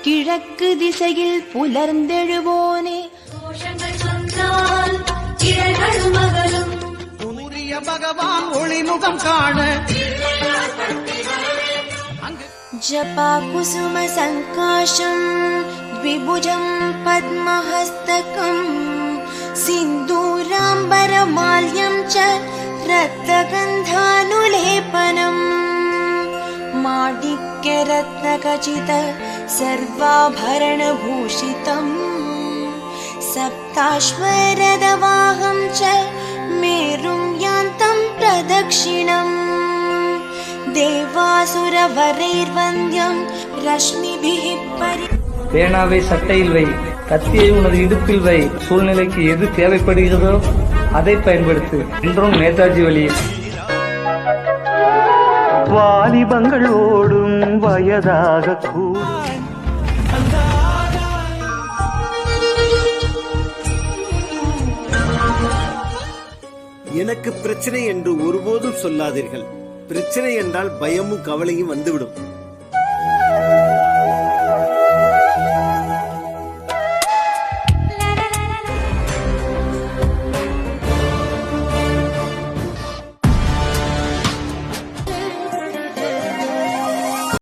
கிழக்கு திசையில் புலர்ந்தெழுவோனே சூரிய பகவான் ஒளிமுகம் காண ஜபா குசும சங்காஷம் த்விபுஜம் பத்மஹஸ்தகம் சிந்தூராம்பர மால்யம் ச ரத்னகந்தானுலேபனம் மாணிக்ய ரத்னகசித சர்வாபரணபூஷிதம் சப்தாஸ்வரதவாஹம் ச மேரும் யாந்தம் பிரதக்ஷிணம் தேவாசுரவரைர்வந்த்யம் ரஷ்மிபிஹி பரி. பேனாவை சட்டையில் வை, கத்தியை உனது இடுப்பில் வை. சூழ்நிலைக்கு எது தேவைப்படுகிறதோ அதை பயன்படுத்து என்றும் நேதாஜி வழியில். வாலிபங்கள் ஓடும் வயதாக கூடும். எனக்கு பிரச்சனை என்று ஒருபோதும் சொல்லாதீர்கள். பிரச்சனை என்றால் பயமும் கவலையும் வந்துவிடும்.